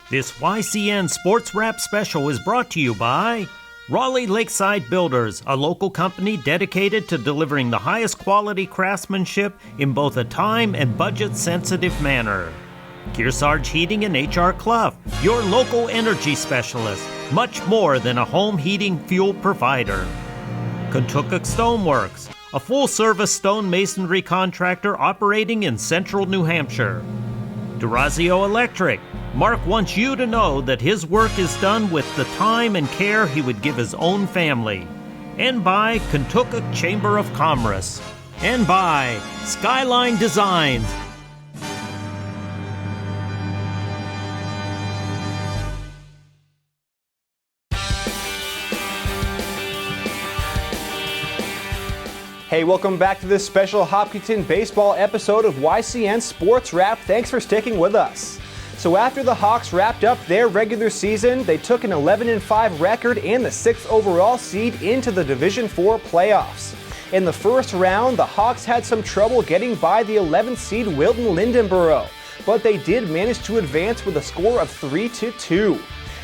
This YCN Sports Wrap special is brought to you by Raleigh Lakeside Builders, a local company dedicated to delivering the highest quality craftsmanship in both a time and budget-sensitive manner. Kearsarge Heating and H.R. Clough, your local energy specialist, much more than a home heating fuel provider. Kentucky Stoneworks, a full-service stone masonry contractor operating in central New Hampshire. Durazio Electric, Mark wants you to know that his work is done with the time and care he would give his own family. And by Kentucky Chamber of Commerce. And by Skyline Designs. Hey, welcome back to this special Hopkinton baseball episode of YCN Sports Wrap. Thanks for sticking with us. So after the Hawks wrapped up their regular season, they took an 11-5 record and the 6th overall seed into the Division IV playoffs. In the first round, the Hawks had some trouble getting by the 11th seed Wilton Lindenborough, but they did manage to advance with a score of 3-2.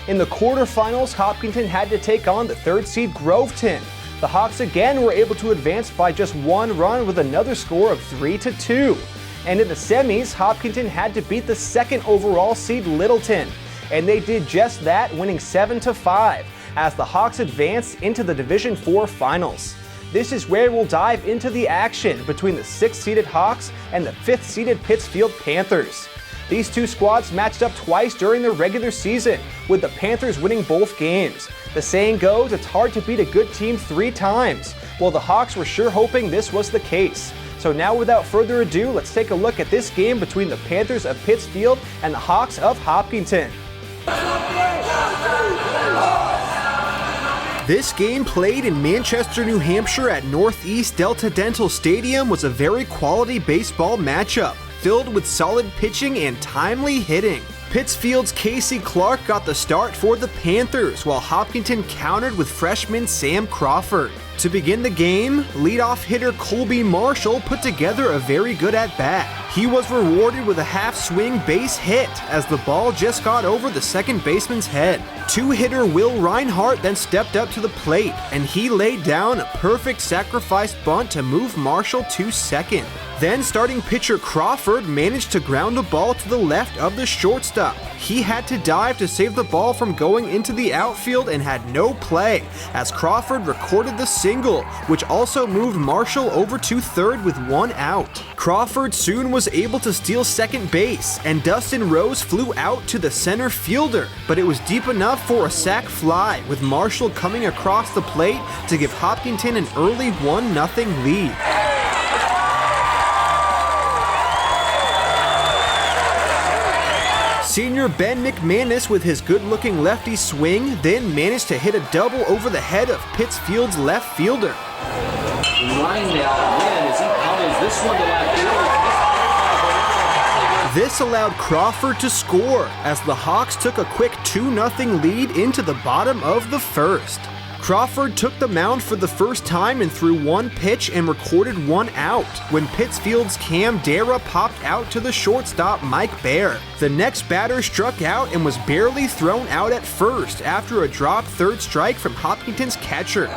In the quarterfinals, Hopkinton had to take on the 3rd seed Groveton. The Hawks again were able to advance by just one run with another score of 3-2. And in the semis, Hopkinton had to beat the 2nd overall seed Littleton. And they did just that, winning 7-5, as the Hawks advanced into the Division IV finals. This is where we'll dive into the action between the 6th-seeded Hawks and the 5th-seeded Pittsfield Panthers. These two squads matched up twice during the regular season, with the Panthers winning both games. The saying goes, it's hard to beat a good team 3 times. Well, the Hawks were sure hoping this was the case. So now without further ado, let's take a look at this game between the Panthers of Pittsfield and the Hawks of Hopkinton. This game, played in Manchester, New Hampshire at Northeast Delta Dental Stadium, was a very quality baseball matchup, filled with solid pitching and timely hitting. Pittsfield's Casey Clark got the start for the Panthers, while Hopkinton countered with freshman Sam Crawford. To begin the game, leadoff hitter Colby Marshall put together a very good at-bat. He was rewarded with a half-swing base hit as the ball just got over the second baseman's head. 2-hitter Will Reinhardt then stepped up to the plate, and he laid down a perfect sacrifice bunt to move Marshall to second. Then starting pitcher Crawford managed to ground a ball to the left of the shortstop. He had to dive to save the ball from going into the outfield and had no play, as Crawford recorded the single, which also moved Marshall over to third with 1 out. Crawford soon was able to steal second base, and Dustin Rose flew out to the center fielder, but it was deep enough for a sac fly, with Marshall coming across the plate to give Hopkinton an early 1-0 lead. Senior Ben McManus, with his good-looking lefty swing, then managed to hit a double over the head of Pittsfield's left fielder. Line now again as he pummels this one to left field. This allowed Crawford to score as the Hawks took a quick 2-0 lead into the bottom of the first. Crawford took the mound for the first time and threw 1 pitch and recorded 1 out when Pittsfield's Cam Dara popped out to the shortstop Mike Baer. The next batter struck out and was barely thrown out at first after a dropped third strike from Hopkinton's catcher.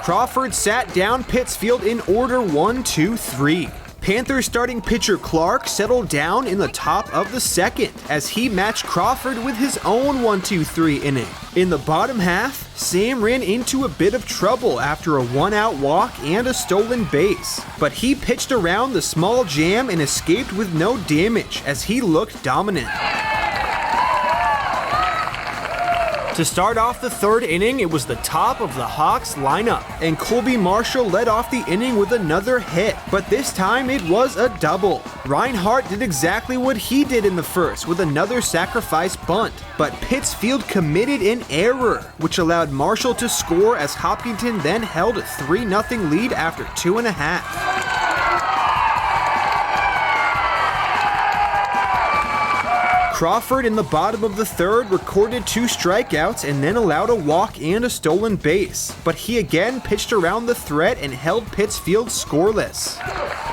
Crawford sat down Pittsfield in order 1-2-3. Panthers starting pitcher Clark settled down in the top of the second as he matched Crawford with his own 1-2-3 inning. In the bottom half, Sam ran into a bit of trouble after a 1-out walk and a stolen base, but he pitched around the small jam and escaped with no damage as he looked dominant. To start off the third inning, it was the top of the Hawks lineup, and Colby Marshall led off the inning with another hit, but this time it was a double. Reinhardt did exactly what he did in the first with another sacrifice bunt, but Pittsfield committed an error, which allowed Marshall to score as Hopkinton then held a 3-0 lead after 2.5. Crawford in the bottom of the third recorded 2 strikeouts and then allowed a walk and a stolen base, but he again pitched around the threat and held Pittsfield scoreless.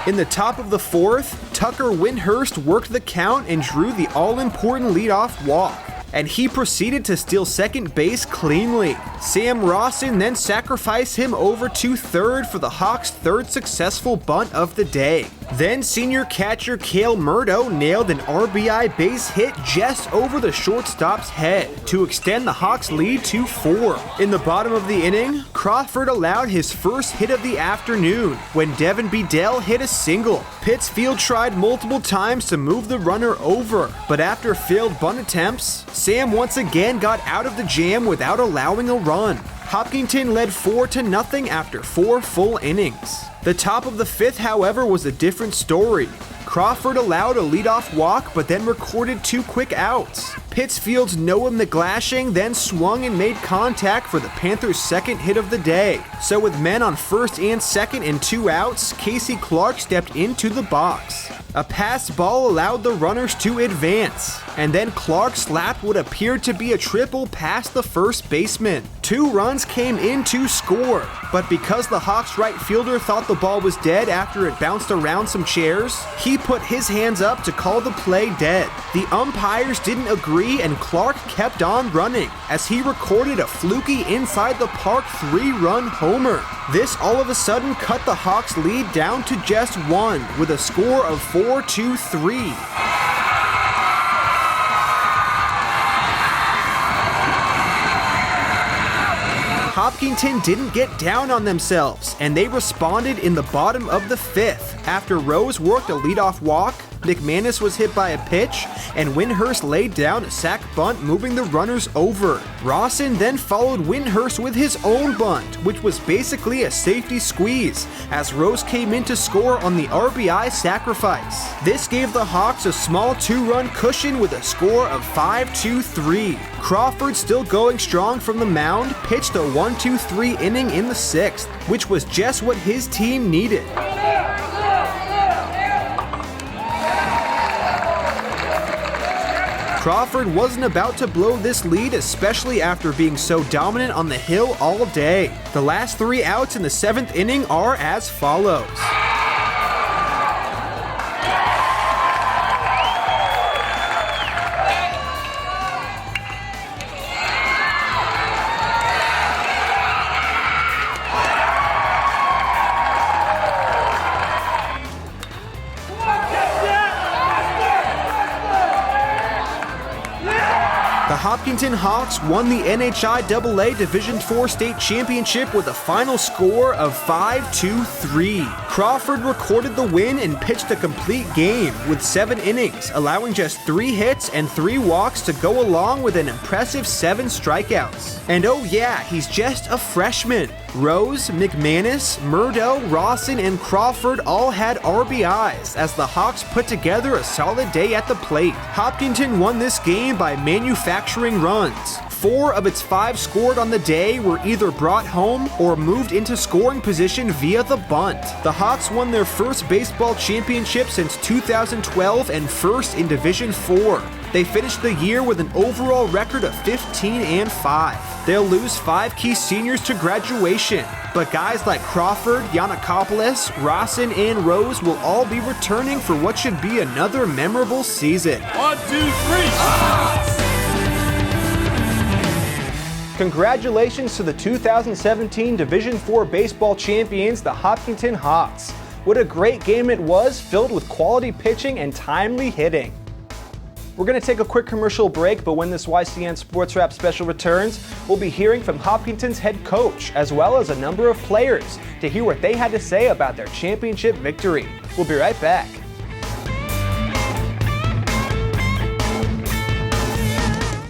In the top of the fourth, Tucker Windhurst worked the count and drew the all-important leadoff walk, and he proceeded to steal second base cleanly. Sam Rawson then sacrificed him over to third for the Hawks' third successful bunt of the day. Then senior catcher Cale Murdo nailed an RBI base hit just over the shortstop's head to extend the Hawks' lead to 4. In the bottom of the inning, Crawford allowed his first hit of the afternoon when Devin Bedell hit a single. Pittsfield tried multiple times to move the runner over, but after failed bunt attempts, Sam once again got out of the jam without allowing a run. Hopkinton led 4-0 after 4 full innings. The top of the 5th, however, was a different story. Crawford allowed a leadoff walk, but then recorded 2 quick outs. Pittsfield's Noah McGlashing then swung and made contact for the Panthers' second hit of the day. So with men on first and second and 2 outs, Casey Clark stepped into the box. A passed ball allowed the runners to advance, and then Clark slapped what appeared to be a triple past the first baseman. 2 runs came in to score, but because the Hawks right fielder thought the ball was dead after it bounced around some chairs, he put his hands up to call the play dead. The umpires didn't agree, and Clark kept on running as he recorded a fluky inside the park 3-run homer. This all of a sudden cut the Hawks' lead down to just 1 with a score of 4-3. Hopkinton didn't get down on themselves, and they responded in the bottom of the 5th. After Rose worked a leadoff walk, McManus was hit by a pitch, and Windhurst laid down a sac bunt, moving the runners over. Rawson then followed Windhurst with his own bunt, which was basically a safety squeeze, as Rose came in to score on the RBI sacrifice. This gave the Hawks a small 2-run cushion with a score of 5-3. Crawford, still going strong from the mound, pitched a 1-2-3 inning in the 6th, which was just what his team needed. Crawford wasn't about to blow this lead, especially after being so dominant on the hill all day. The last 3 outs in the 7th inning are as follows. The Hopkinton Hawks won the NHAA Division IV State Championship with a final score of 5-3. Crawford recorded the win and pitched a complete game with 7 innings, allowing just 3 hits and 3 walks to go along with an impressive 7 strikeouts. And oh yeah, he's just a freshman. Rose, McManus, Murdo, Rawson, and Crawford all had RBIs as the Hawks put together a solid day at the plate. Hopkinton won this game by manufacturing runs. 4 of its 5 scored on the day were either brought home or moved into scoring position via the bunt. The Hawks won their first baseball championship since 2012 and first in Division IV. They finished the year with an overall record of 15-5. They'll lose 5 key seniors to graduation, but guys like Crawford, Yanakopoulos, Rawson, and Rose will all be returning for what should be another memorable season. 1, 2, 3. Congratulations to the 2017 Division IV baseball champions, the Hopkinton Hawks. What a great game it was, filled with quality pitching and timely hitting. We're going to take a quick commercial break, but when this YCN Sports Wrap special returns, we'll be hearing from Hopkinton's head coach, as well as a number of players, to hear what they had to say about their championship victory. We'll be right back.